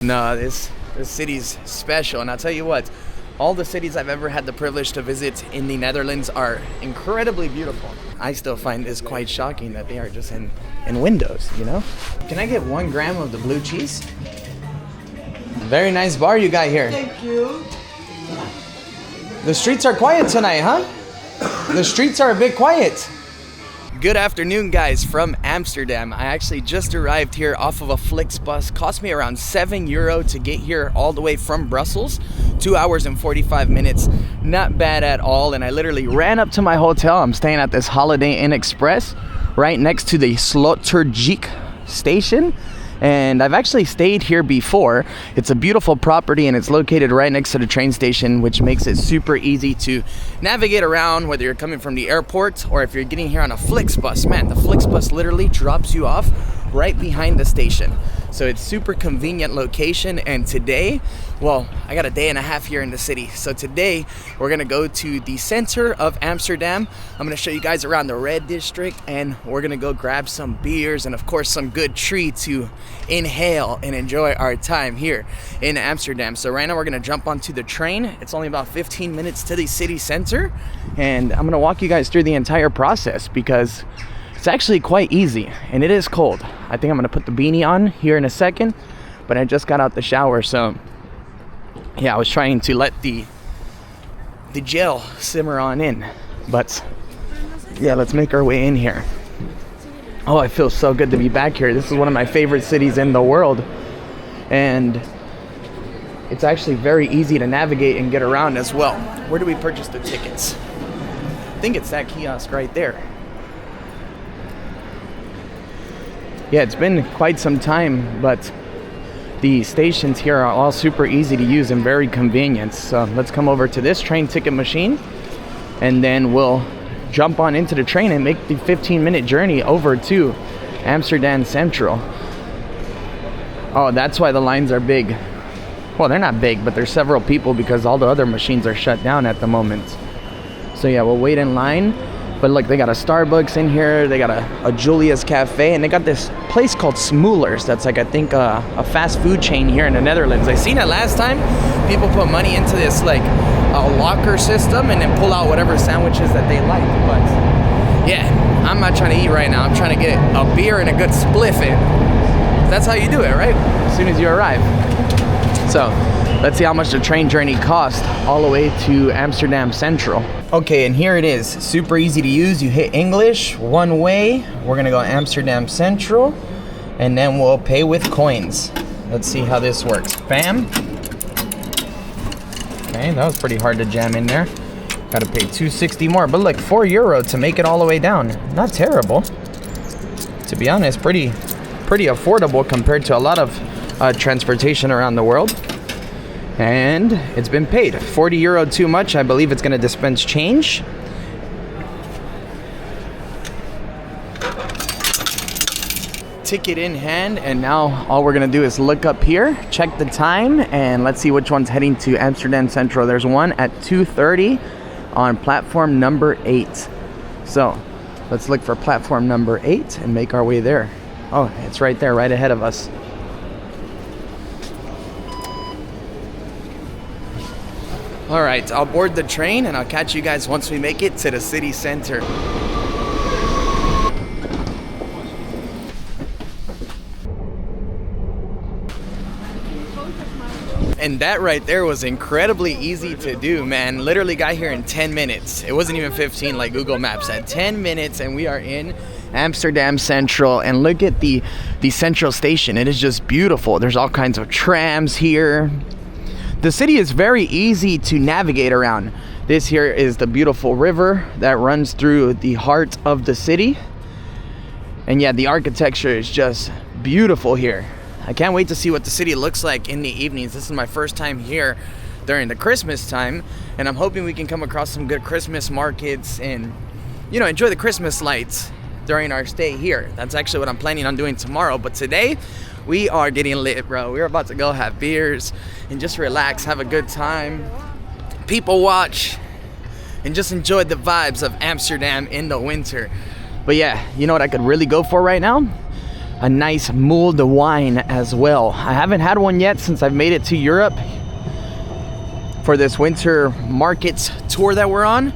No, this city's special, and I'll tell you what, all the cities I've ever had the privilege to visit in the Netherlands are incredibly beautiful. I still find this quite shocking that they are just in windows, you know? Can I get 1 gram of the blue cheese? Very nice bar you got here. Thank you. The streets are quiet tonight, huh? The streets are a bit quiet. Good afternoon, guys, from Amsterdam. I actually just arrived here off of a Flixbus. Cost me around €7 to get here all the way from Brussels. 2 hours and 45 minutes. Not bad at all. And I literally ran up to my hotel. I'm staying at this Holiday Inn Express right next to the Sloterdijk station. And I've actually stayed here before. It's a beautiful property and it's located right next to the train station, which makes it super easy to navigate around, whether you're coming from the airport or if you're getting here on a Flixbus. Man, the Flixbus literally drops you off right behind the station. So it's super convenient location. And today, well, I got a day and a half here in the city. So today we're gonna go to the center of Amsterdam. I'm gonna show you guys around the Red District and we're gonna go grab some beers and of course some good treats to inhale and enjoy our time here in Amsterdam. So right now we're gonna jump onto the train. It's only about 15 minutes to the city center. And I'm gonna walk you guys through the entire process because it's actually quite easy and it is cold. I think I'm gonna put the beanie on here in a second, but I just got out the shower, so yeah, I was trying to let the gel simmer on in, but yeah, let's make our way in here. Oh, it feels so good to be back here. This is one of my favorite cities in the world, and it's actually very easy to navigate and get around as well. Where do we purchase the tickets? I think it's that kiosk right there. Yeah, it's been quite some time, but the stations here are all super easy to use and very convenient. So let's come over to this train ticket machine and then we'll jump on into the train and make the 15-minute journey over to Amsterdam Central. Oh, that's why the lines are big. Well, they're not big, but there's several people because all the other machines are shut down at the moment. So yeah, we'll wait in line. But look, they got a Starbucks in here, they got a Julia's Cafe, and they got this place called Smoelers that's like, I think, a fast food chain here in the Netherlands. I seen it last time. People put money into this like a locker system and then pull out whatever sandwiches that they like. But yeah, I'm not trying to eat right now. I'm trying to get a beer and a good spliff in. That's how you do it, right? As soon as you arrive. So let's see how much the train journey cost all the way to Amsterdam Central. Okay, and here it is. Super easy to use. You hit English, one way. We're gonna go Amsterdam Central, and then we'll pay with coins. Let's see how this works. Bam. Okay, that was pretty hard to jam in there. Gotta pay $2.60 more, but look, €4 to make it all the way down. Not terrible. To be honest, pretty affordable compared to a lot of transportation around the world. And it's been paid. €40 too much. I believe it's going to dispense change. Ticket in hand, and now all we're going to do is look up here, check the time, and let's see which one's heading to Amsterdam Central. There's one at 2:30 on platform number 8. So let's look for platform number 8 and make our way there. Oh, it's right there, right ahead of us. All right, I'll board the train and I'll catch you guys once we make it to the city center. And that right there was incredibly easy to do, man. Literally got here in 10 minutes. It wasn't even 15 like Google Maps said. 10 minutes and we are in Amsterdam Central. And look at the central station. It is just beautiful. There's all kinds of trams here. The city is very easy to navigate around. This here is the beautiful river that runs through the heart of the city. And yeah, the architecture is just beautiful here. I can't wait to see what the city looks like in the evenings. This is my first time here during the Christmas time, and I'm hoping we can come across some good Christmas markets and, you know, enjoy the Christmas lights during our stay here. That's actually what I'm planning on doing tomorrow, but today we are getting lit, bro. We're about to go have beers and just relax, have a good time, people watch, and just enjoy the vibes of Amsterdam in the winter. But yeah, you know what I could really go for right now? a nice mulled wine as well. I haven't had one yet since I've made it to Europe for this winter markets tour that we're on,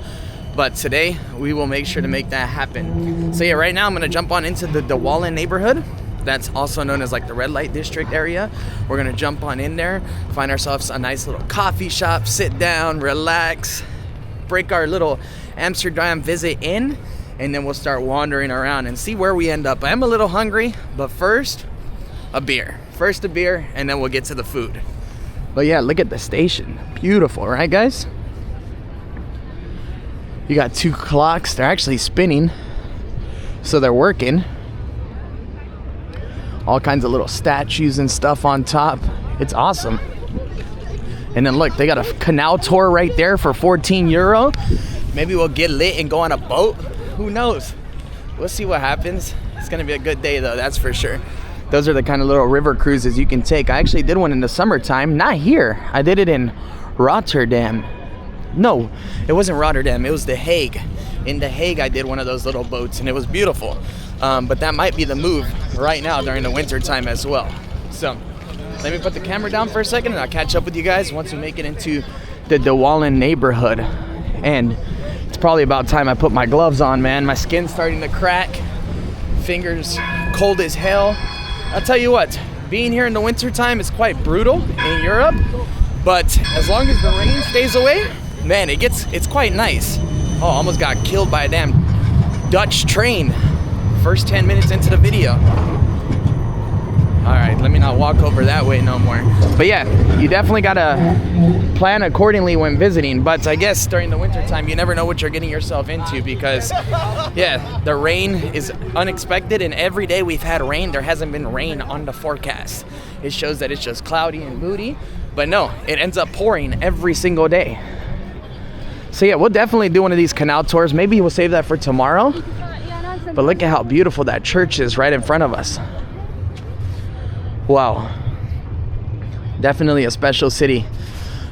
but today we will make sure to make that happen. So yeah, right now I'm gonna jump on into the De Wallen neighborhood. That's also known as like the red light district area. We're gonna jump on in there, find ourselves a nice little coffee shop, sit down, relax, break our little Amsterdam visit in, and then we'll start wandering around and see where we end up. I am a little hungry, but first, a beer. First a beer, and then we'll get to the food. But yeah, look at the station. Beautiful, right guys? You got 2 clocks. They're actually spinning, so they're working. All kinds of little statues and stuff on top. It's awesome. And then look, they got a canal tour right there for 14 euro. Maybe we'll get lit and go on a boat. Who knows? We'll see what happens. It's gonna be a good day though, that's for sure. Those are the kind of little river cruises you can take. I actually did one in the summertime, not here. I did it in Rotterdam. No, it wasn't Rotterdam, it was The Hague. In The Hague, I did one of those little boats and it was beautiful. But that might be the move right now during the winter time as well. So let me put the camera down for a second and I'll catch up with you guys once we make it into the De Wallen neighborhood. And it's probably about time I put my gloves on, man. My skin's starting to crack, fingers cold as hell. I'll tell you what, being here in the winter time is quite brutal in Europe, but as long as the rain stays away, man, it's quite nice. Oh, almost got killed by a damn Dutch train. First 10 minutes into the video. All right, let me not walk over that way no more. But yeah, you definitely gotta plan accordingly when visiting. But I guess during the winter time, you never know what you're getting yourself into because, yeah, the rain is unexpected. And every day we've had rain, there hasn't been rain on the forecast. It shows that it's just cloudy and moody. But no, it ends up pouring every single day. So yeah, we'll definitely do one of these canal tours. Maybe we'll save that for tomorrow. But look at how beautiful that church is right in front of us. Wow. Definitely a special city.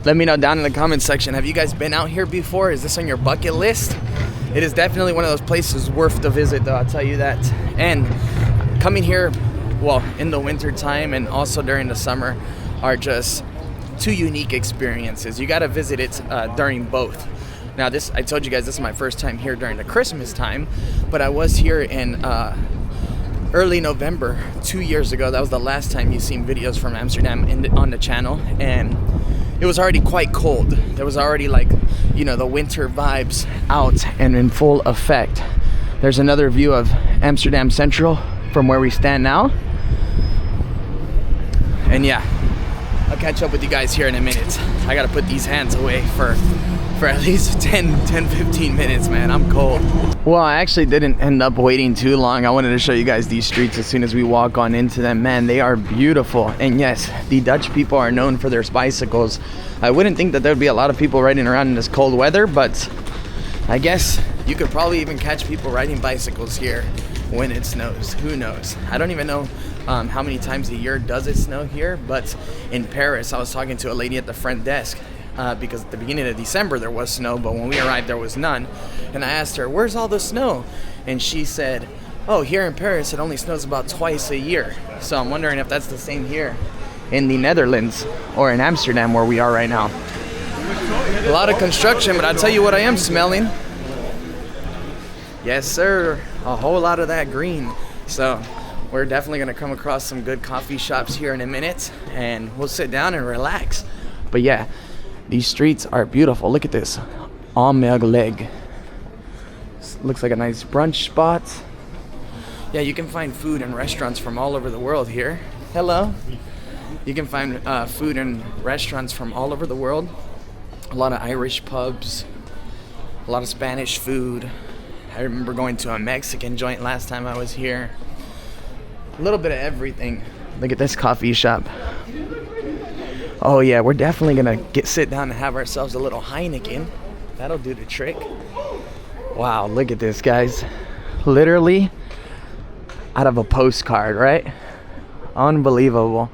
Let me know down in the comments section, have you guys been out here before? Is this on your bucket list? It is definitely one of those places worth the visit though, I'll tell you that. And coming here, well, in the winter time and also during the summer are just 2 unique experiences. You gotta visit it during both. Now I told you guys this is my first time here during the Christmas time, but I was here in early November 2 years ago. That was the last time you've seen videos from Amsterdam on the channel, and it was already quite cold. There was already like, you know, the winter vibes out and in full effect. There's another view of Amsterdam Central from where we stand now. And yeah, I'll catch up with you guys here in a minute. I gotta put these hands away for at least 10-15 minutes, man. I'm cold. Well, I actually didn't end up waiting too long. I wanted to show you guys these streets as soon as we walk on into them. Man, they are beautiful. And yes, the Dutch people are known for their bicycles. I wouldn't think that there would be a lot of people riding around in this cold weather, but I guess you could probably even catch people riding bicycles here when it snows. Who knows? I don't even know how many times a year does it snow here, but in Paris, I was talking to a lady at the front desk because at the beginning of December there was snow, but when we arrived there was none. And I asked her, where's all the snow? And she said, oh, here in Paris it only snows about twice a year. So I'm wondering if that's the same here in the Netherlands or in Amsterdam where we are right now. A lot of construction, but I'll tell you what I am smelling. Yes sir, a whole lot of that green. So we're definitely gonna come across some good coffee shops here in a minute and we'll sit down and relax. But yeah, these streets are beautiful. Look at this, Almeg. Looks like a nice brunch spot. Yeah, you can find food and restaurants from all over the world here. Hello. You can find food and restaurants from all over the world. A lot of Irish pubs, a lot of Spanish food. I remember going to a Mexican joint last time I was here. A little bit of everything. Look at this coffee shop. Oh yeah, we're definitely gonna sit down and have ourselves a little Heineken. That'll do the trick. Wow, look at this, guys. Literally out of a postcard, right? Unbelievable.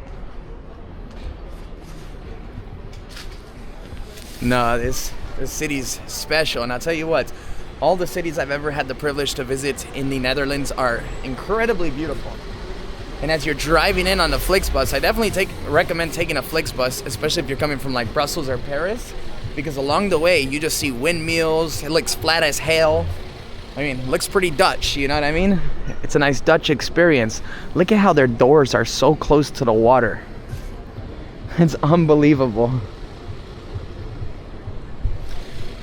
No, this city's special, and I'll tell you what, all the cities I've ever had the privilege to visit in the Netherlands are incredibly beautiful. And as you're driving in on the Flixbus, I definitely recommend taking a Flixbus, especially if you're coming from like Brussels or Paris, because along the way you just see windmills. It looks flat as hell. I mean, it looks pretty Dutch, you know what I mean? It's a nice Dutch experience. Look at how their doors are so close to the water. It's unbelievable.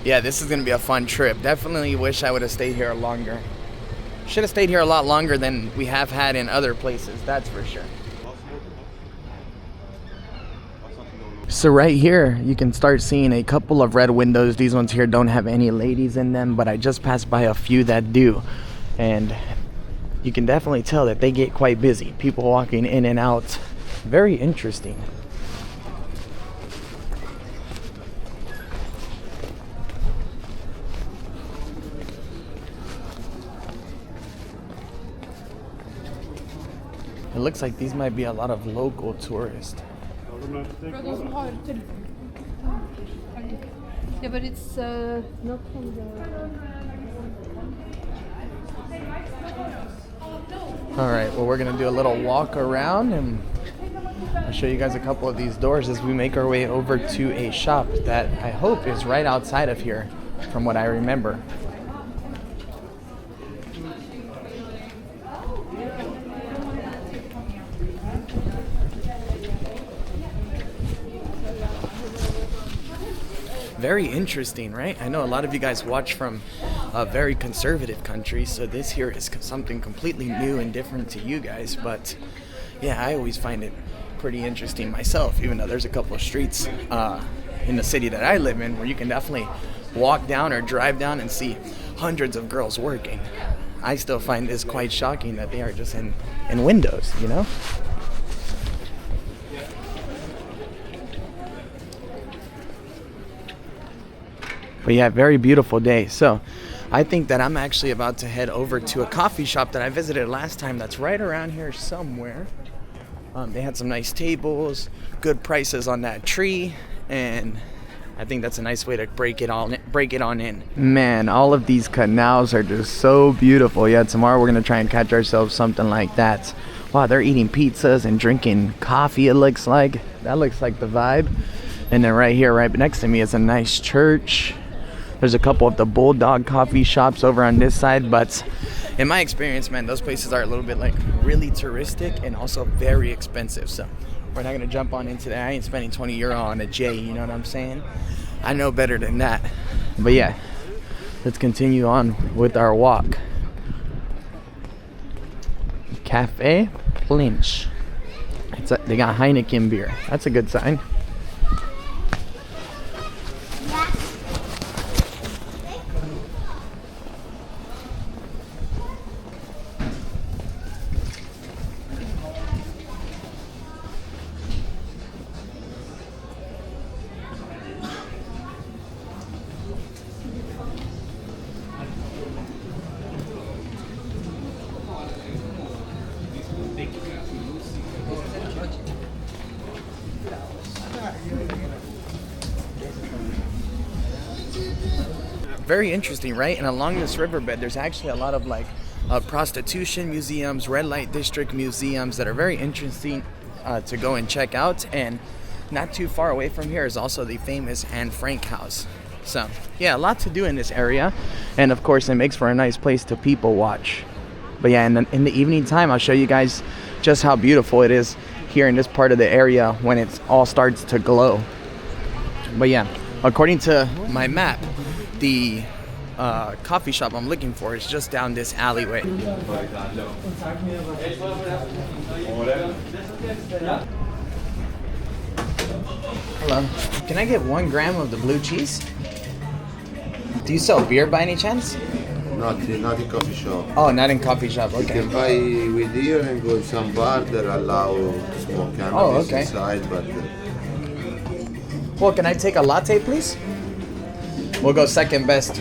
Yeah, this is gonna be a fun trip. Definitely wish I would have stayed here longer. Should have stayed here a lot longer than we have had in other places, that's for sure. So right here, you can start seeing a couple of red windows. These ones here don't have any ladies in them, but I just passed by a few that do. And you can definitely tell that they get quite busy. People walking in and out. Very interesting. It looks like these might be a lot of local tourists. Yeah, but it's not from the... All right, well, we're gonna do a little walk around and I'll show you guys a couple of these doors as we make our way over to a shop that I hope is right outside of here, from what I remember. Very interesting, right? I know a lot of you guys watch from a very conservative country, so this here is something completely new and different to you guys. But yeah, I always find it pretty interesting myself, even though there's a couple of streets in the city that I live in where you can definitely walk down or drive down and see hundreds of girls working. I still find this quite shocking that they are just in windows, you know? But yeah, very beautiful day. So I think that I'm actually about to head over to a coffee shop that I visited last time that's right around here somewhere. They had some nice tables, good prices on that tree, and I think that's a nice way to break it on in. Man, all of these canals are just so beautiful. Yeah, tomorrow we're gonna try and catch ourselves something like that. Wow, they're eating pizzas and drinking coffee, it looks like. That looks like the vibe. And then right here, right next to me is a nice church. There's a couple of the Bulldog coffee shops over on this side, but in my experience, man, those places are a little bit like really touristic and also very expensive. So we're not gonna jump on into that. I ain't spending 20 euro on a J, you know what I'm saying? I know better than that. But yeah, let's continue on with our walk. Cafe Plinch. They got Heineken beer. That's a good sign. Very interesting, right? And along this riverbed, there's actually a lot of like prostitution museums, red light district museums that are very interesting to go and check out. And not too far away from here is also the famous Anne Frank house. So yeah, a lot to do in this area. And of course, it makes for a nice place to people watch. But yeah, in the evening time, I'll show you guys just how beautiful it is here in this part of the area when it all starts to glow. But yeah, according to my map, the coffee shop I'm looking for is just down this alleyway. Hello. Can I get 1 gram of the blue cheese? Do you sell beer by any chance? Not in coffee shop. Oh, not in coffee shop. Okay. You can buy with here and go to some bar that allow to smoke cannabis inside, but... Well, can I take a latte, please? We'll go second best.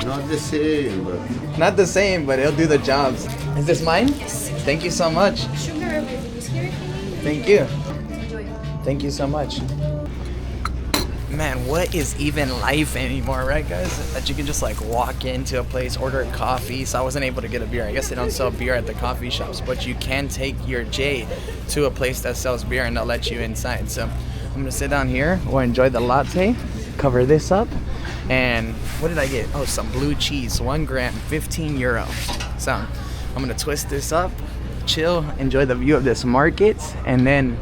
Not the same, but... Not the same, but it'll do the jobs. Is this mine? Yes. Thank you so much. Sugar with whiskey. Thank you. Enjoy. Thank you so much. man, what is even life anymore, right, guys? That you can just like walk into a place, order a coffee. So I wasn't able to get a beer. I guess they don't sell beer at the coffee shops, but you can take your J to a place that sells beer and they'll let you inside. So I'm gonna sit down here, we'll enjoy the latte, cover this up, and what did I get? Oh, some blue cheese, 1 gram, 15 euro. So I'm gonna twist this up, chill, enjoy the view of this market, and then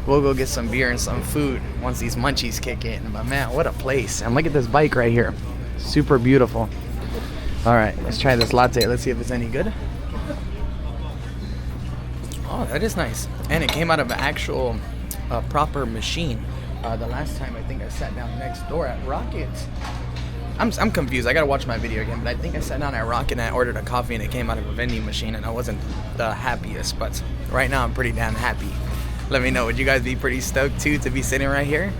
we'll go get some beer and some food once these munchies kick in. But man, what a place. And look at this bike right here. Super beautiful. All right, let's try this latte. Let's see if it's any good. Oh, that is nice. And it came out of an actual proper machine. The last time I think I sat down next door at Rocket's. I'm confused. I gotta watch my video again, but I think I sat down at Rocket and I ordered a coffee and it came out of a vending machine and I wasn't the happiest, but right now I'm pretty damn happy. Let me know, would you guys be pretty stoked too to be sitting right here?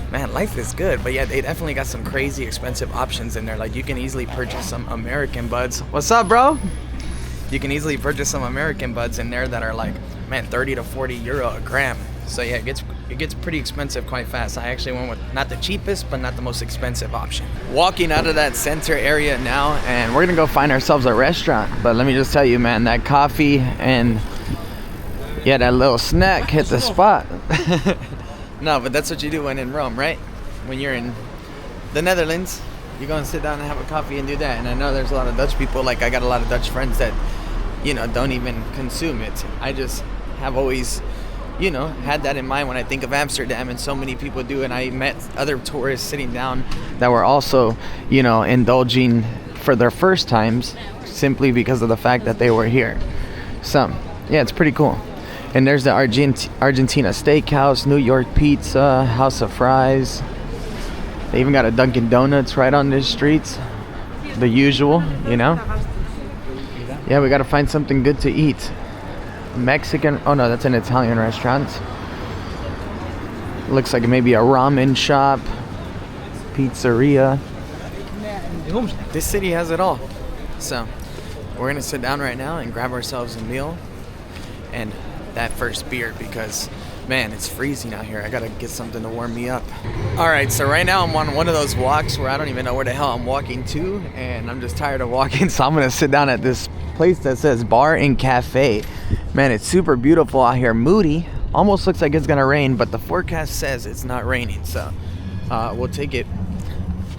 Man, life is good, but yeah, they definitely got some crazy expensive options in there. Like you can easily purchase some American buds. What's up, bro? You can easily purchase some American buds in there that are like, man, 30 to 40 euro a gram. So yeah, it gets pretty expensive quite fast. I actually went with not the cheapest, but not the most expensive option. Walking out of that center area now, and we're gonna go find ourselves a restaurant. But let me just tell you, man, that coffee and yeah, that little snack hit the spot. No, but that's what you do when in Rome, right? When you're in the Netherlands, you go and sit down and have a coffee and do that. And I know there's a lot of Dutch people, like I got a lot of Dutch friends that, you know, don't even consume it. I just have always, you know, had that in mind when I think of Amsterdam, and so many people do. And I met other tourists sitting down that were also, you know, indulging for their first times simply because of the fact that they were here. So, yeah, it's pretty cool. And there's the Argentina Steakhouse, New York Pizza, House of Fries. They even got a Dunkin' Donuts right on the streets. The usual, you know? Yeah, we gotta find something good to eat. Mexican, oh no, that's an Italian restaurant. Looks like maybe a ramen shop, pizzeria. This city has it all. So, we're gonna sit down right now and grab ourselves a meal and that first beer because man, it's freezing out here. I gotta get something to warm me up. All right, so right now I'm on one of those walks where I don't even know where the hell I'm walking to, and I'm just tired of walking, so I'm gonna sit down at this place that says bar and cafe. Man, it's super beautiful out here. Moody, almost looks like it's gonna rain, but the forecast says it's not raining, so we'll take it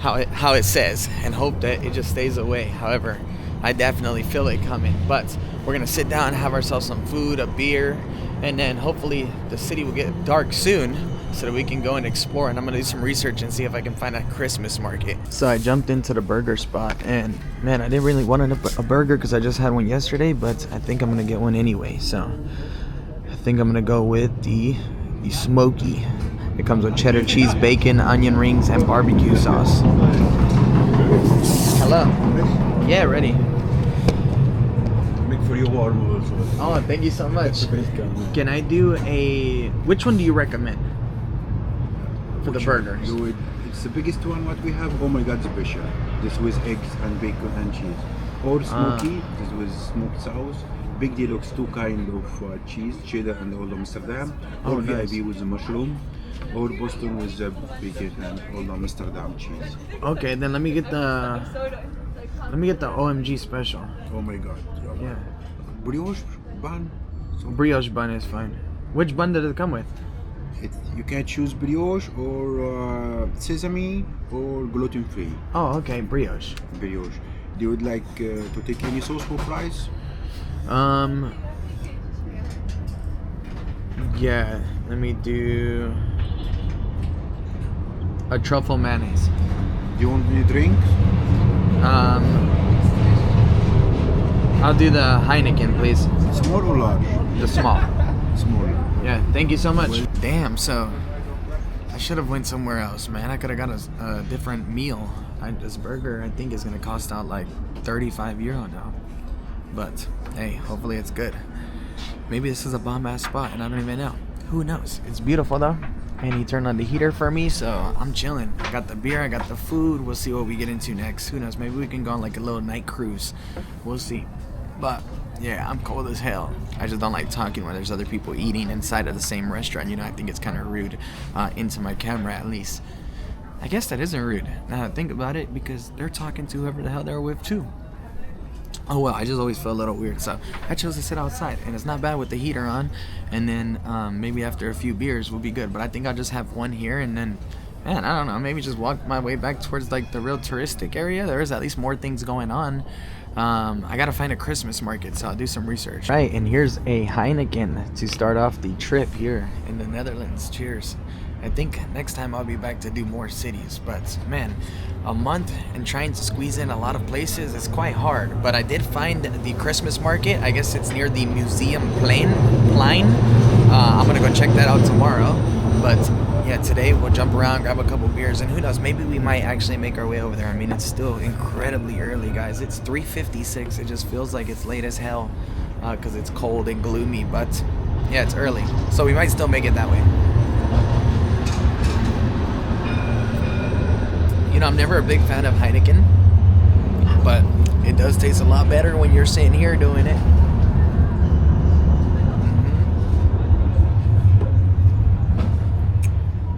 how it says and hope that it just stays away. However, I definitely feel it coming, but we're gonna sit down, have ourselves some food, a beer, and then hopefully the city will get dark soon so that we can go and explore. And I'm gonna do some research and see if I can find a Christmas market. So I jumped into the burger spot, and man, I didn't really want a burger because I just had one yesterday, but I think I'm gonna get one anyway. So I think I'm gonna go with the smoky. It comes with cheddar cheese, bacon, onion rings, and barbecue sauce. Hello. Yeah, ready. Make for you warm also. Oh, thank you so much. Can I do which one do you recommend for the burgers? It's the biggest one what we have. Oh my god, special. This with eggs and bacon and cheese. Or smoky, this with smoked sauce. Big deluxe, 2 kind of cheese, cheddar and Old Amsterdam. Or nice. VIP with the mushroom. Or Boston with the bacon and Old Amsterdam cheese. Okay, then let me get the OMG special. Oh my god. Yeah. Brioche bun. So Brioche bun is fine. Which bun did it come with? you can choose brioche or sesame or gluten free. Oh, okay, brioche. Brioche. Do you would like to take any sauce for fries? Yeah, let me do a truffle mayonnaise. Do you want any drink? I'll do the Heineken, please. Small or large? The small. Small. Yeah, thank you so much. Damn, so I should have went somewhere else, man. I could have got a different meal. This burger, I think, is gonna cost out like 35 euro now. But hey, hopefully it's good. Maybe this is a bomb-ass spot and I don't even know. Who knows? It's beautiful though. And he turned on the heater for me, so I'm chilling. I got the beer, I got the food. We'll see what we get into next. Who knows? Maybe we can go on like a little night cruise. We'll see. But yeah, I'm cold as hell. I just don't like talking when there's other people eating inside of the same restaurant. You know, I think it's kind of rude into my camera at least. I guess that isn't rude, now that I think about it, because they're talking to whoever the hell they're with too. Oh well, I just always feel a little weird, so I chose to sit outside, and it's not bad with the heater on, and then maybe after a few beers we'll be good, but I think I'll just have one here, and then, man, I don't know, maybe just walk my way back towards like the real touristic area. There is at least more things going on. I gotta find a Christmas market, so I'll do some research. Right, and here's a Heineken to start off the trip here in the Netherlands. Cheers. I think next time I'll be back to do more cities, but man, a month and trying to squeeze in a lot of places is quite hard. But I did find the Christmas market. I guess it's near the museum Plein. I'm gonna go check that out tomorrow. But yeah, today we'll jump around, grab a couple beers, and who knows, maybe we might actually make our way over there. I mean, it's still incredibly early, guys. It's 3:56. It just feels like it's late as hell because it's cold and gloomy, but yeah, it's early, so we might still make it that way. You know, I'm never a big fan of Heineken, but it does taste a lot better when you're sitting here doing it.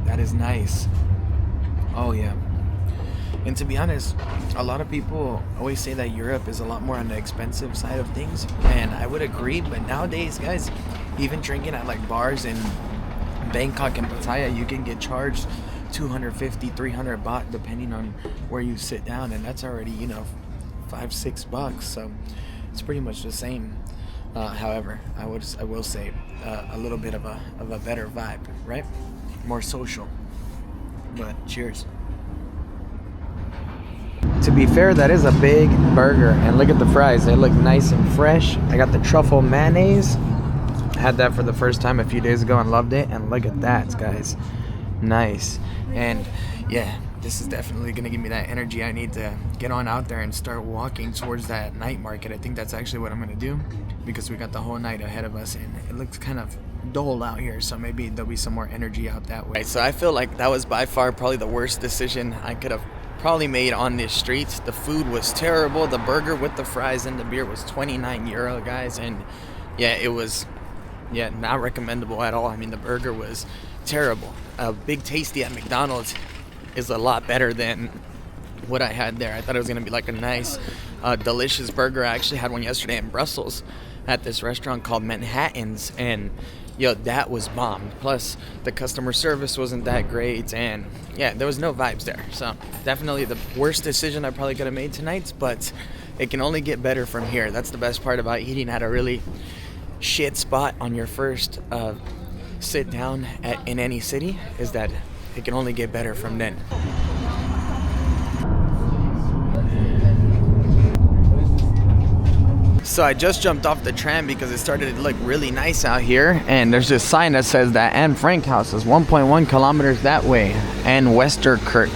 That is nice. Oh yeah. And to be honest, a lot of people always say that Europe is a lot more on the expensive side of things, and I would agree, but nowadays, guys, even drinking at like bars in Bangkok and Pattaya, you can get charged 250, 300 baht depending on where you sit down, and that's already, you know, $5-6, so it's pretty much the same. However, I will say a little bit of a better vibe, right? More social. But cheers. To be fair, that is a big burger, and look at the fries. They look nice and fresh. I got the truffle mayonnaise. I had that for the first time a few days ago and loved it, and look at that, guys. Nice. And yeah, this is definitely gonna give me that energy I need to get on out there and start walking towards that night market. I think that's actually what I'm gonna do, because we got the whole night ahead of us and it looks kind of dull out here, so maybe there'll be some more energy out that way. So I feel like that was by far probably the worst decision I could have probably made on this street. The food was terrible. The burger with the fries and the beer was 29 euro, guys, and yeah, it was not recommendable at all. I mean, the burger was terrible. A Big Tasty at McDonald's is a lot better than what I had there. I thought it was gonna be like a nice delicious burger. I actually had one yesterday in Brussels at this restaurant called Manhattan's, and yo, that was bomb. Plus the customer service wasn't that great, and yeah, there was no vibes there. So definitely the worst decision I probably could have made tonight, but it can only get better from here. That's the best part about eating at a really shit spot on your first sit down in any city, is that it can only get better from then. So I just jumped off the tram because it started to look really nice out here, and there's this sign that says that Anne Frank House is 1.1 kilometers that way, and Westerkirk.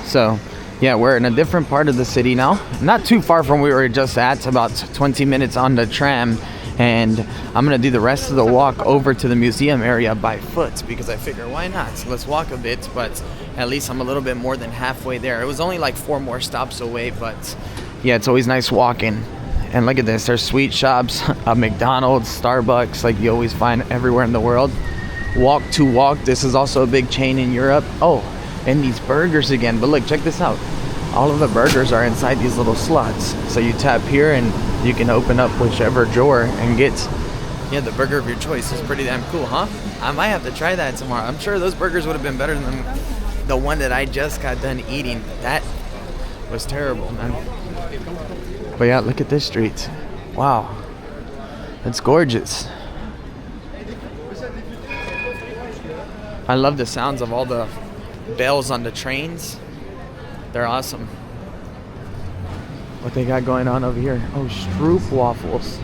So yeah, we're in a different part of the city now, not too far from where we were just at, about 20 minutes on the tram. And I'm gonna do the rest of the walk over to the museum area by foot, because I figure why not? So let's walk a bit, but at least I'm a little bit more than halfway there. It was only like 4 more stops away, but yeah, it's always nice walking. And look at this, there's sweet shops, a McDonald's, Starbucks, like you always find everywhere in the world. Walk to walk, this is also a big chain in Europe. Oh, and these burgers again, but look, check this out. All of the burgers are inside these little slots. So you tap here and you can open up whichever drawer and get, yeah, the burger of your choice. Is pretty damn cool, huh? I might have to try that tomorrow. I'm sure those burgers would have been better than the one that I just got done eating. That was terrible, man. But yeah, look at this street. Wow, it's gorgeous. I love the sounds of all the bells on the trains. They're awesome. What they got going on over here? Oh, Stroop waffles.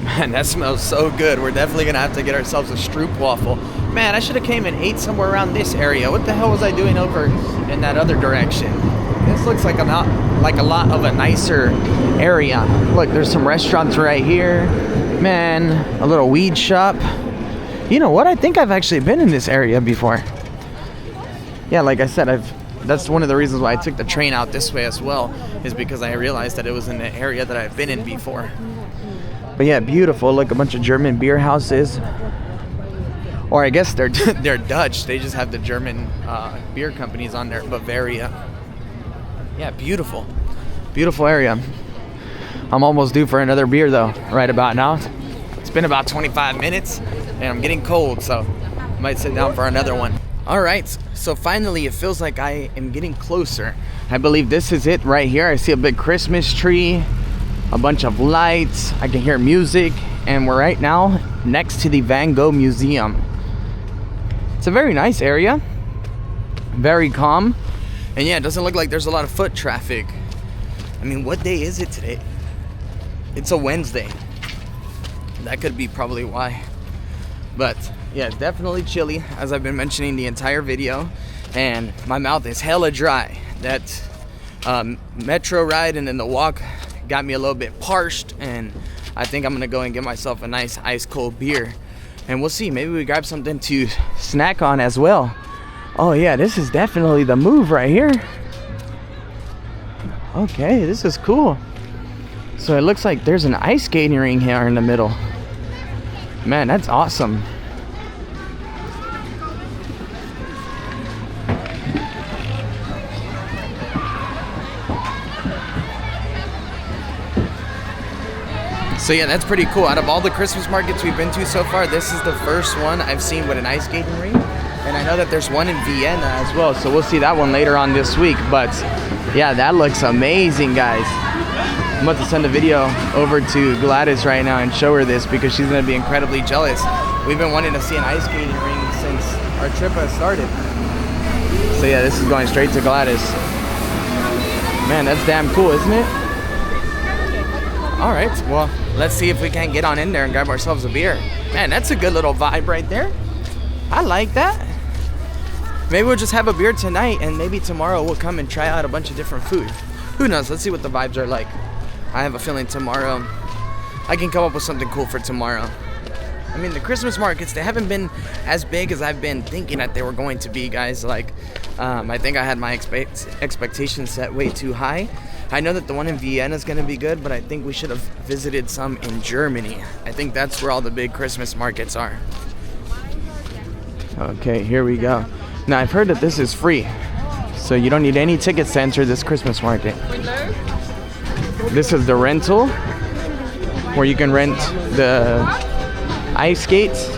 Man, that smells so good. We're definitely gonna have to get ourselves a Stroop waffle. Man, I should have came and ate somewhere around this area. What the hell was I doing over in that other direction? This looks like a lot of a nicer area. Look, there's some restaurants right here. Man, a little weed shop. You know what? I think I've actually been in this area before. Yeah, like I said, that's one of the reasons why I took the train out this way as well, is because I realized that it was in the area that I've been in before. But yeah, beautiful. Look, a bunch of German beer houses. Or I guess they're they're Dutch. They just have the German beer companies on there. Bavaria. Yeah, beautiful. Beautiful area. I'm almost due for another beer though, right about now. It's been about 25 minutes and I'm getting cold, so I might sit down for another one. All right, so finally it feels like I am getting closer. I believe this is it right here. I see a big Christmas tree, a bunch of lights. I can hear music, and we're right now next to the Van Gogh Museum. It's a very nice area, very calm. And yeah, it doesn't look like there's a lot of foot traffic. I mean, what day is it today? It's a Wednesday. That could be probably why. But yeah, definitely chilly, as I've been mentioning the entire video. And my mouth is hella dry. That metro ride and then the walk got me a little bit parched. And I think I'm gonna go and get myself a nice ice cold beer. And we'll see, maybe we grab something to snack on as well. Oh yeah, this is definitely the move right here. Okay, this is cool. So it looks like there's an ice skating ring here in the middle. Man, that's awesome. So yeah, that's pretty cool. Out of all the Christmas markets we've been to so far, this is the first one I've seen with an ice skating rink. And I know that there's one in Vienna as well, so we'll see that one later on this week. But yeah, that looks amazing, guys. I'm about to send a video over to Gladys right now and show her this because she's gonna be incredibly jealous. We've been wanting to see an ice skating ring since our trip has started. So yeah, this is going straight to Gladys. Man, that's damn cool, isn't it? All right, well, let's see if we can get on in there and grab ourselves a beer. Man, that's a good little vibe right there. I like that. Maybe we'll just have a beer tonight and maybe tomorrow we'll come and try out a bunch of different food. Who knows? Let's see what the vibes are like. I have a feeling tomorrow I can come up with something cool for tomorrow. I mean, the Christmas markets, they haven't been as big as I've been thinking that they were going to be, guys. Like, I think I had my expectations set way too high. I know that the one in Vienna is going to be good, but I think we should have visited some in Germany. I think that's where all the big Christmas markets are. Okay, here we go. Now, I've heard that this is free, so you don't need any tickets to enter this Christmas market. This is the rental, where you can rent the ice skates.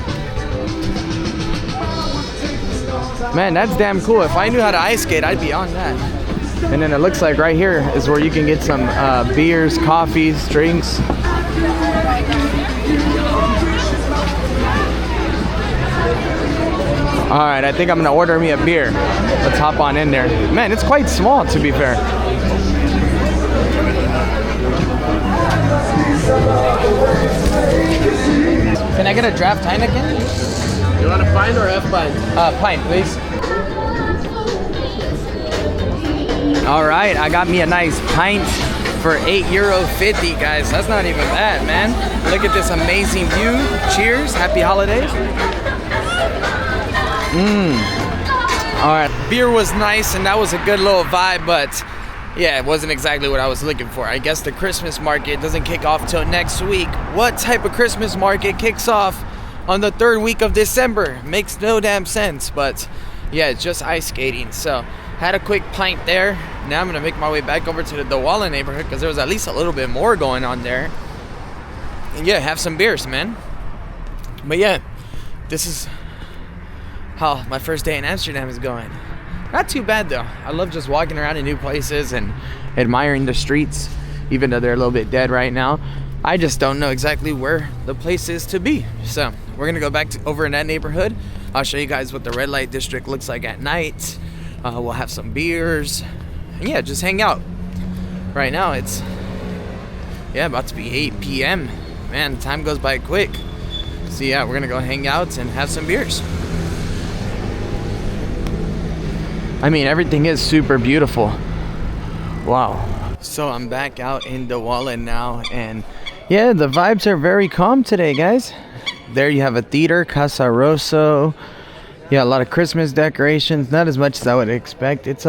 Man, that's damn cool. If I knew how to ice skate, I'd be on that. And then it looks like right here is where you can get some beers, coffees, drinks. All right, I think I'm gonna order me a beer. Let's hop on in there. Man, it's quite small, to be fair. Can I get a draft Heineken? You want a pint or half pint? Pint, please. All right, I got me a nice pint for €8.50, guys. That's not even bad, man. Look at this amazing view. Cheers, happy holidays. All right, beer was nice and that was a good little vibe, but yeah, it wasn't exactly what I was looking for. I guess the Christmas market doesn't kick off till next week. What type of Christmas market kicks off on the 3rd week of December? Makes no damn sense, but yeah, it's just ice skating. So had a quick pint there. Now I'm gonna make my way back over to the Douala neighborhood because there was at least a little bit more going on there. And yeah, have some beers, man. But yeah, this is how my first day in Amsterdam is going. Not too bad though. I love just walking around in new places and admiring the streets, even though they're a little bit dead right now. I just don't know exactly where the place is to be. So we're gonna go back to over in that neighborhood. I'll show you guys what the red light district looks like at night. We'll have some beers and yeah, just hang out. Right now it's about to be 8 p.m. Man, time goes by quick. So yeah, we're gonna go hang out and have some beers. I mean, everything is super beautiful. Wow. So I'm back out in Douala now, and yeah, the vibes are very calm today, guys. There you have a theater, Casa Rosso. Yeah, a lot of Christmas decorations. Not as much as I would expect. It's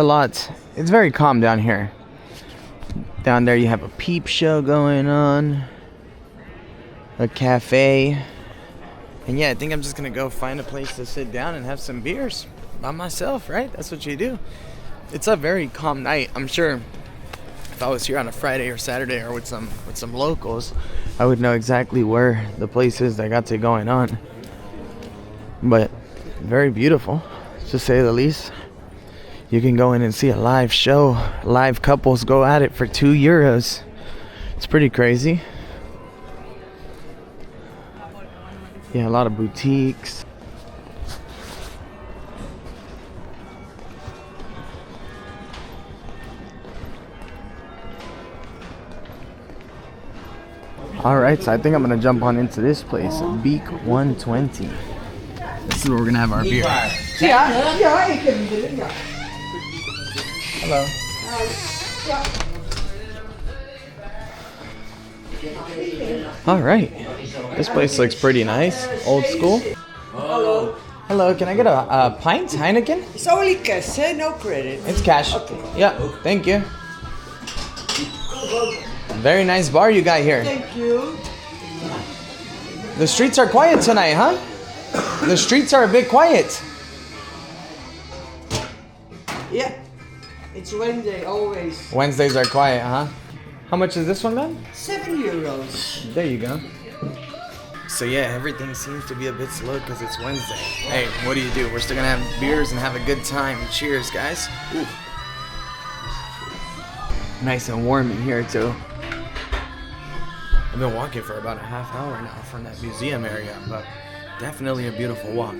very calm down here. Down there you have a peep show going on. A cafe. And yeah, I think I'm just gonna go find a place to sit down and have some beers by myself, right? That's what you do. It's a very calm night. I'm sure if I was here on a Friday or Saturday or with some locals, I would know exactly where the place is that got it going on. But very beautiful, to say the least. You can go in and see a live show. Live couples go at it for €2. It's pretty crazy. Yeah, a lot of boutiques. Alright, so I think I'm gonna jump on into this place, Beak 120. This is where we're gonna have our beer. Hello. Alright, this place looks pretty nice, old school. Hello. Hello, can I get a pint, Heineken? It's only cash, eh? No credit. It's cash. Okay. Yeah, thank you. Very nice bar you got here. Thank you. The streets are quiet tonight, huh? The streets are a bit quiet. Yeah. It's Wednesday, always. Wednesdays are quiet, huh? How much is this one then? €7. There you go. So yeah, everything seems to be a bit slow because it's Wednesday. Hey, what do? We're still gonna have beers and have a good time. Cheers, guys. Ooh. Nice and warm in here too. I've been walking for about a half hour now from that museum area, but definitely a beautiful walk.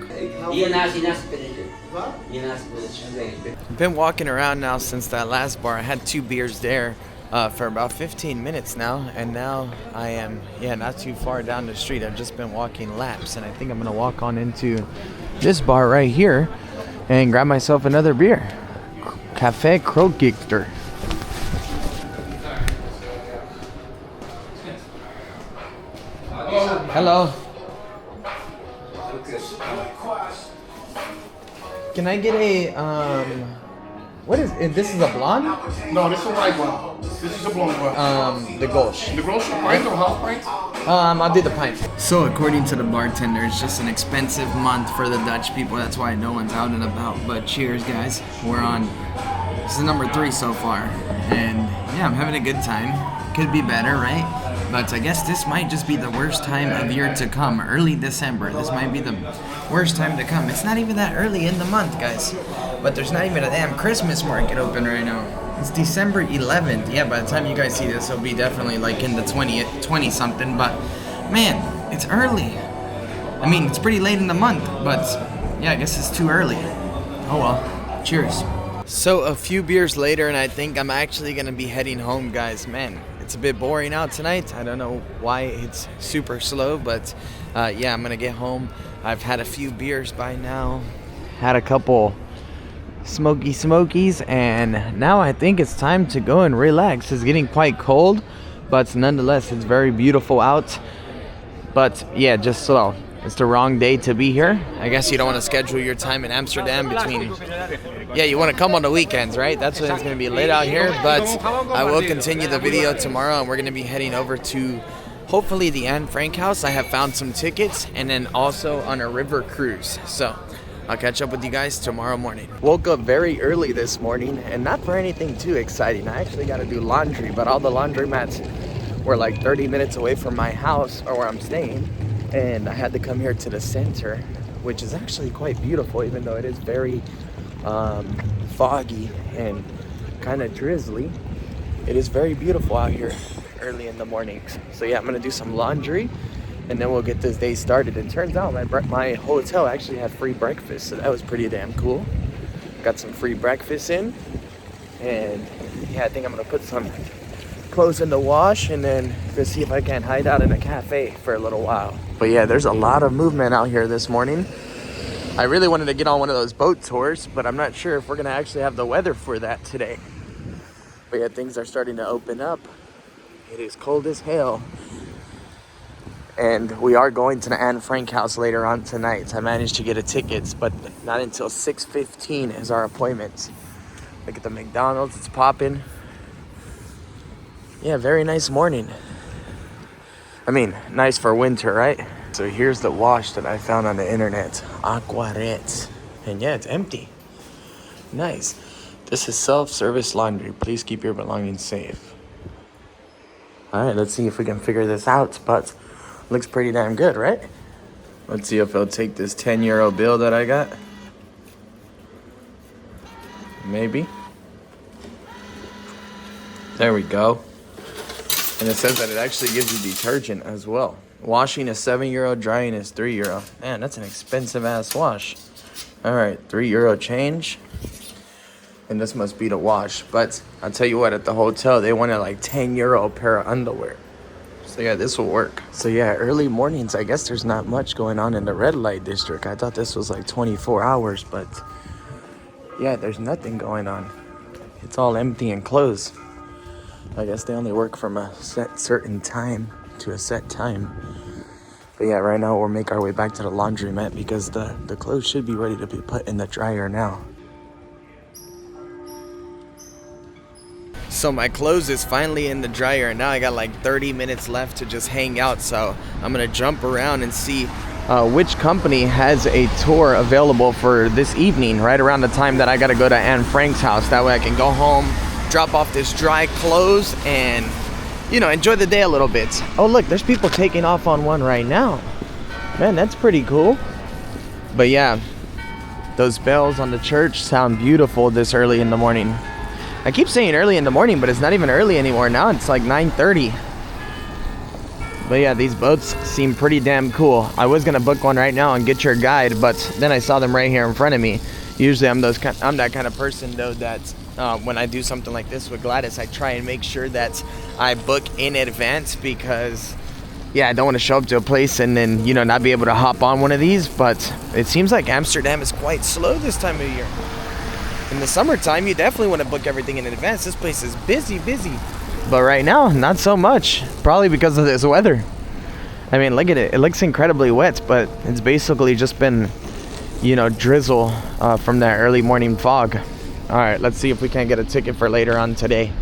I've been walking around now since that last bar. I had 2 beers there for about 15 minutes now, and now I am, not too far down the street. I've just been walking laps, and I think I'm gonna walk on into this bar right here and grab myself another beer. Cafe Krogichter. Hello. Can I get a what is it? This is a blonde? No, this is a white one. This is a blonde one. The Gauche. The grocery pint or half pint? I'll do the pint. So according to the bartender, it's just an expensive month for the Dutch people. That's why no one's out and about. But cheers, guys. This is number 3 so far. And yeah, I'm having a good time. Could be better, right? But I guess this might just be the worst time of year to come. Early December. This might be the worst time to come. It's not even that early in the month, guys. But there's not even a damn Christmas market open right now. It's December 11th. Yeah, by the time you guys see this, it'll be definitely like in the 20 something. But man, it's early. I mean, it's pretty late in the month, but yeah, I guess it's too early. Oh well. Cheers. So a few beers later, and I think I'm actually gonna be heading home, guys. Man, it's a bit boring out tonight. I don't know why it's super slow, but yeah, I'm gonna get home. I've had a few beers by now. Had a couple smokies, and now I think it's time to go and relax. It's getting quite cold, but nonetheless, it's very beautiful out. But yeah, just slow. It's the wrong day to be here. I guess you don't want to schedule your time in Amsterdam between... Yeah, you want to come on the weekends, right? That's when it's going to be lit out here. But I will continue the video tomorrow, and we're going to be heading over to, hopefully, the Anne Frank house. I have found some tickets, and then also on a river cruise. So I'll catch up with you guys tomorrow morning. Woke up very early this morning, and not for anything too exciting. I actually got to do laundry, but all the laundromats were like 30 minutes away from my house, or where I'm staying. And I had to come here to the center, which is actually quite beautiful, even though it is very foggy and kind of drizzly. It is very beautiful out here early in the mornings. So yeah, I'm gonna do some laundry, and then we'll get this day started. It turns out my hotel actually had free breakfast, so that was pretty damn cool. Got some free breakfast in, and yeah, I think I'm gonna put some clothes in the wash, and then go see if I can hide out in a cafe for a little while. But yeah, there's a lot of movement out here this morning. I really wanted to get on one of those boat tours, but I'm not sure if we're gonna actually have the weather for that today. But yeah, things are starting to open up. It is cold as hell. And we are going to the Anne Frank house later on tonight. I managed to get a ticket, but not until 6:15 is our appointment. Look at the McDonald's, it's popping. Yeah, very nice morning. I mean, nice for winter, right? So here's the wash that I found on the internet. Aquaret. And yeah, it's empty. Nice. This is self-service laundry. Please keep your belongings safe. All right, let's see if we can figure this out, but looks pretty damn good, right? Let's see if they'll take this 10-euro bill that I got. Maybe. There we go. And it says that it actually gives you detergent as well. Washing is 7 euro, drying is 3 euro. Man, that's an expensive ass wash. All right, 3 euro change. And this must be the wash. But I'll tell you what, at the hotel, they wanted like 10 euro a pair of underwear. So yeah, this will work. So yeah, early mornings, I guess there's not much going on in the red light district. I thought this was like 24 hours, but yeah, there's nothing going on. It's all empty and closed. I guess they only work from a certain time to a set time. But yeah, right now we'll make our way back to the laundromat because the clothes should be ready to be put in the dryer now. So my clothes is finally in the dryer, and now I got like 30 minutes left to just hang out. So I'm gonna jump around and see which company has a tour available for this evening, right around the time that I gotta go to Anne Frank's house. That way I can go home, drop off this dry clothes, and you know, enjoy the day a little bit. Oh look, there's people taking off on one right now. Man, that's pretty cool. But yeah, those bells on the church sound beautiful this early in the morning. I keep saying early in the morning, but it's not even early anymore. Now it's like 9:30. But yeah, these boats seem pretty damn cool. I was gonna book one right now and get your guide, but then I saw them right here in front of me. Usually I'm that kind of person though that when I do something like this with Gladys, I try and make sure that I book in advance because yeah, I don't want to show up to a place and then, you know, not be able to hop on one of these. But it seems like Amsterdam is quite slow this time of year. In the summertime, you definitely want to book everything in advance. This place is busy. But right now, not so much. Probably because of this weather. I mean, look at it. It looks incredibly wet, but it's basically just been, you know, drizzle from that early morning fog. All right, let's see if we can't get a ticket for later on today.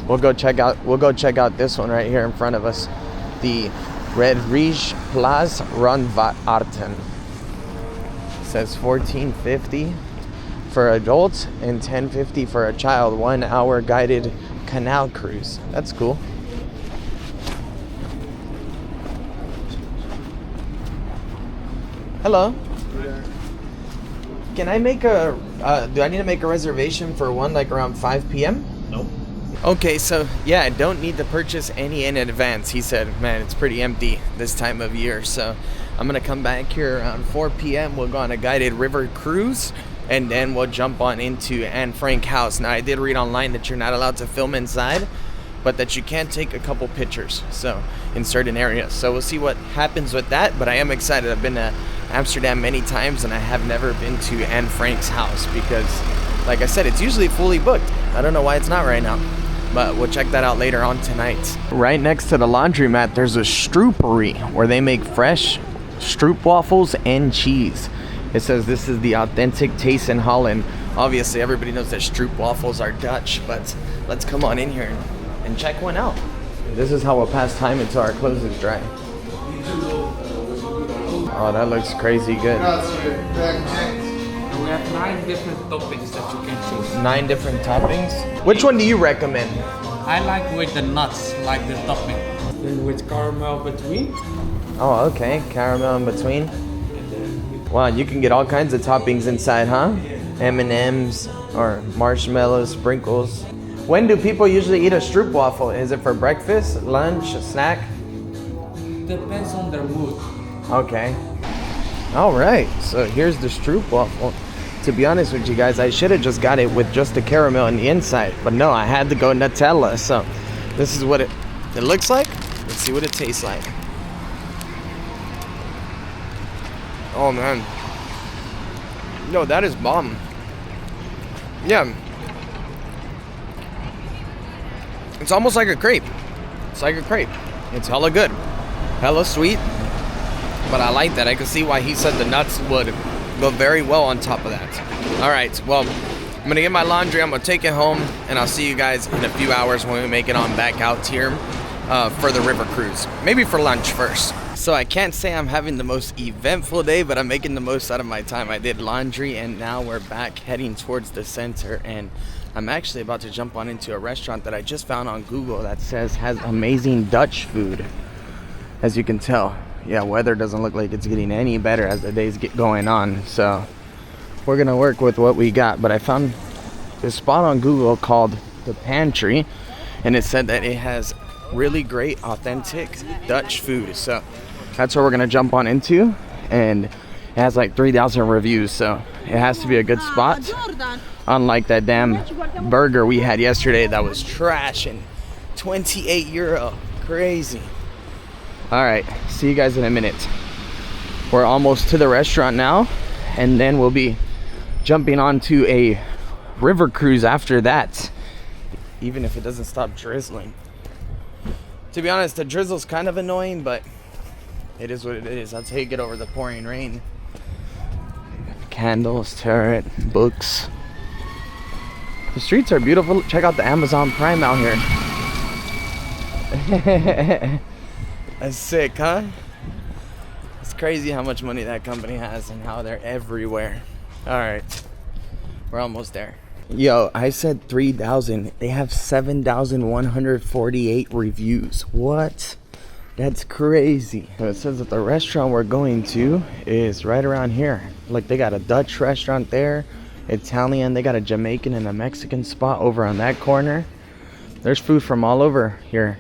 We'll go check out this one right here in front of us. The Red Rijs Plaats Rondvaarten. Says $14.50 for adults and $10.50 for a child. 1 hour guided canal cruise. That's cool. Hello. Can I make a do I need to make a reservation for one like around 5 p.m.? Nope. Okay, so yeah, I don't need to purchase any in advance. He said, man, it's pretty empty this time of year. So I'm gonna come back here around 4 p.m. We'll go on a guided river cruise, and then we'll jump on into Anne Frank house. Now, I did read online that you're not allowed to film inside, but that you can take a couple pictures, so in certain areas. So we'll see what happens with that, but I am excited. I've been to Amsterdam many times, and I have never been to Anne Frank's house because, like I said, it's usually fully booked. I don't know why it's not right now. But we'll check that out later on tonight. Right next to the laundromat, there's a stroopery where they make fresh stroop waffles and cheese. It says this is the authentic taste in Holland. Obviously, everybody knows that stroop waffles are Dutch, but let's come on in here and check one out. This is how we'll pass time until our clothes is dry. Oh, that looks crazy good. We have 9 different toppings that you can choose. 9 different toppings? Which one do you recommend? I like with the nuts, like the topping. Then with caramel between. Oh, okay. Caramel in between. Wow, you can get all kinds of toppings inside, huh? M&Ms or marshmallows, sprinkles. When do people usually eat a stroopwafel? Is it for breakfast, lunch, a snack? Depends on their mood. Okay. All right. So here's the stroopwafel. To be honest with you guys, I should have just got it with just the caramel on the inside, but no, I had to go Nutella. So this is what it looks like. Let's see what it tastes like. Oh man, yo, that is bomb. Yeah, it's almost like a crepe. It's like a crepe. It's hella good, hella sweet, but I like that. I can see why he said the nuts would go very well on top of that. All right, well, I'm gonna get my laundry, I'm gonna take it home, and I'll see you guys in a few hours when we make it on back out here for the river cruise. Maybe for lunch first. So I can't say I'm having the most eventful day, but I'm making the most out of my time. I did laundry and now we're back heading towards the center, and I'm actually about to jump on into a restaurant that I just found on Google that says has amazing Dutch food. As you can tell, yeah, weather doesn't look like it's getting any better as the days get going on. So we're gonna work with what we got. But I found this spot on Google called The Pantry, and it said that it has really great authentic Dutch food. So that's what we're gonna jump on into, and it has like 3,000 reviews, so it has to be a good spot. Unlike that damn burger we had yesterday that was trash and 28 euro. Crazy. All right, see you guys in a minute. We're almost to the restaurant now, and then we'll be jumping onto a river cruise after that, even if it doesn't stop drizzling. To be honest, the drizzle's kind of annoying, but it is what it is. That's how you get over the pouring rain. Candles, turret, books. The streets are beautiful. Check out the Amazon Prime out here. That's sick, huh? It's crazy how much money that company has and how they're everywhere. All right, we're almost there. Yo, I said 3,000. They have 7,148 reviews. What? That's crazy. It says that the restaurant we're going to is right around here. Like, they got a Dutch restaurant there, Italian, they got a Jamaican and a Mexican spot over on that corner. There's food from all over here.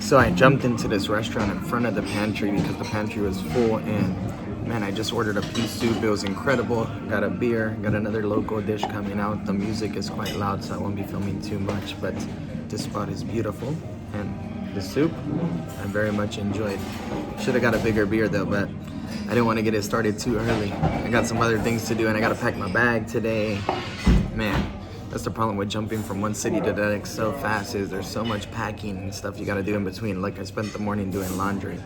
So I jumped into this restaurant in front of the pantry because the pantry was full, and man, I just ordered a pea soup. It was incredible. Got a beer, got another local dish coming out. The music is quite loud, so I won't be filming too much, but this spot is beautiful. And the soup, I very much enjoyed. Should have got a bigger beer though, but I didn't want to get it started too early. I got some other things to do, and I got to pack my bag today. Man, that's the problem with jumping from one city to the next so fast, is there's so much packing and stuff you got to do in between. Like, I spent the morning doing laundry,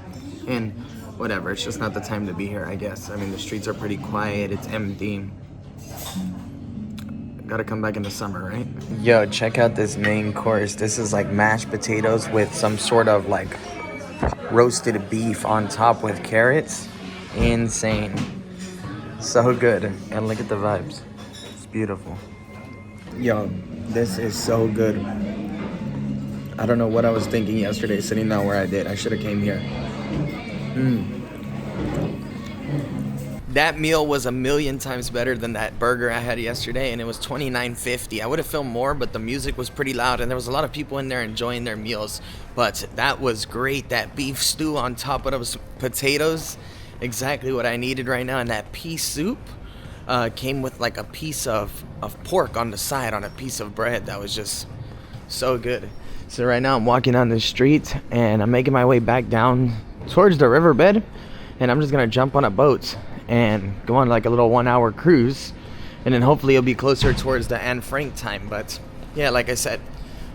and whatever, it's just not the time to be here, I guess. I mean, the streets are pretty quiet, it's empty. Gotta come back in the summer, right? Yo, check out this main course. This is like mashed potatoes with some sort of like roasted beef on top with carrots. Insane. So good. And look at the vibes. It's beautiful. Yo, this is so good. I don't know what I was thinking yesterday sitting down where I did. I should have came here. That meal was 1,000,000 times better than that burger I had yesterday, and it was $29.50. I would have filmed more, but the music was pretty loud, and there was a lot of people in there enjoying their meals. But that was great. That beef stew on top of those potatoes, exactly what I needed right now. And that pea soup came with like a piece of pork on the side on a piece of bread. That was just so good. So right now I'm walking down the street, and I'm making my way back down towards the riverbed, and I'm just gonna jump on a boat and go on like a little 1-hour cruise, and then hopefully it'll be closer towards the Anne Frank time. But yeah, like I said,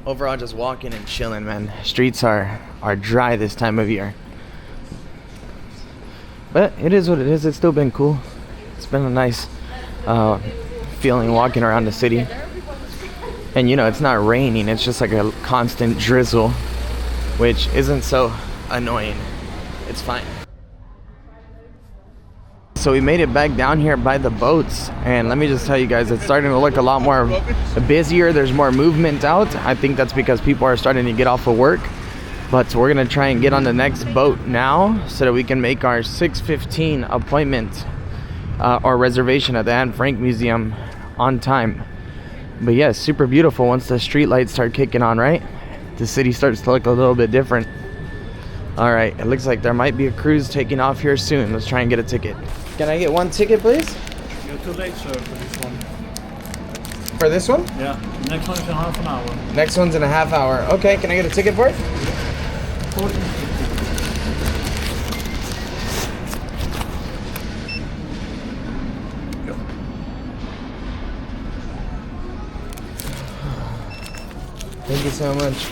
overall just walking and chilling, man. Streets are dry this time of year, but it is what it is. It's still been cool. It's been a nice feeling walking around the city, and you know, it's not raining, it's just like a constant drizzle, which isn't so annoying. It's fine. So we made it back down here by the boats, and let me just tell you guys, it's starting to look a lot more busier. There's more movement out. I think that's because people are starting to get off of work. But we're gonna try and get on the next boat now so that we can make our 6:15 appointment or reservation at the Anne Frank Museum on time. But yeah, super beautiful once the street lights start kicking on, right? The city starts to look a little bit different. All right, it looks like there might be a cruise taking off here soon. Let's try and get a ticket. Can I get one ticket, please? You're too late, sir, for this one. For this one? Yeah, next one is in half an hour. Next one's in a half hour. Okay, can I get a ticket for it? 14. Thank you so much.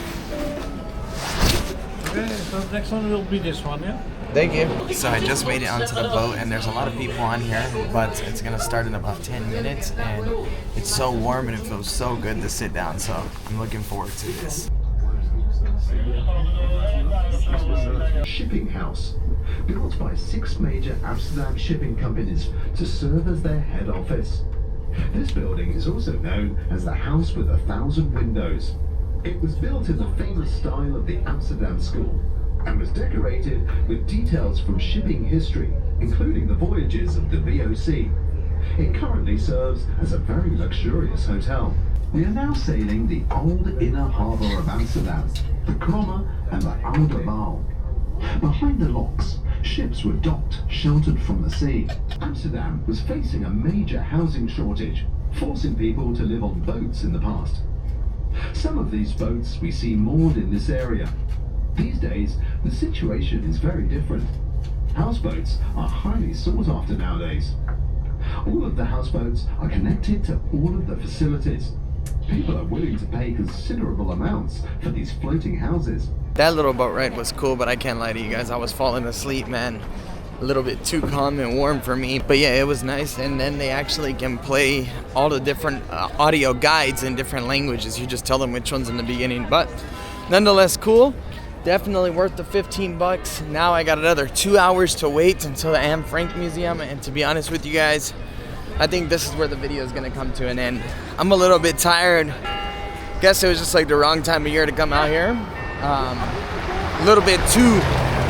Okay, so the next one will be this one, yeah? Thank you. So I just made it onto the boat, and there's a lot of people on here, but it's gonna start in about 10 minutes, and it's so warm and it feels so good to sit down, so I'm looking forward to this. Shipping house, built by 6 major Amsterdam shipping companies to serve as their head office. This building is also known as the House with 1,000 Windows. It was built in the famous style of the Amsterdam School and was decorated with details from shipping history, including the voyages of the VOC. It currently serves as a very luxurious hotel. We are now sailing the old inner harbour of Amsterdam, the Kromme and the Oude Waal. Behind the locks, ships were docked, sheltered from the sea. Amsterdam was facing a major housing shortage, forcing people to live on boats in the past. Some of these boats we see moored in this area. These days, the situation is very different. Houseboats are highly sought after nowadays. All of the houseboats are connected to all of the facilities. People are willing to pay considerable amounts for these floating houses. That little boat ride was cool, but I can't lie to you guys, I was falling asleep, man. A little bit too calm and warm for me. But yeah, it was nice. And then they actually can play all the different audio guides in different languages. You just tell them which one's in the beginning. But nonetheless, cool. Definitely worth the 15 bucks. Now I got another 2 hours to wait until the Anne Frank Museum. And to be honest with you guys, I think this is where the video is gonna come to an end. I'm a little bit tired. Guess it was just like the wrong time of year to come out here. A little bit too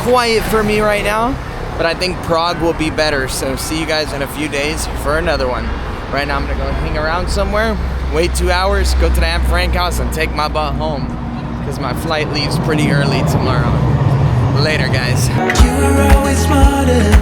quiet for me right now, but I think Prague will be better. So see you guys in a few days for another one. Right now I'm gonna go hang around somewhere, wait 2 hours, go to the Anne Frank house and take my butt home, because my flight leaves pretty early tomorrow. Later, guys. You were always smarter.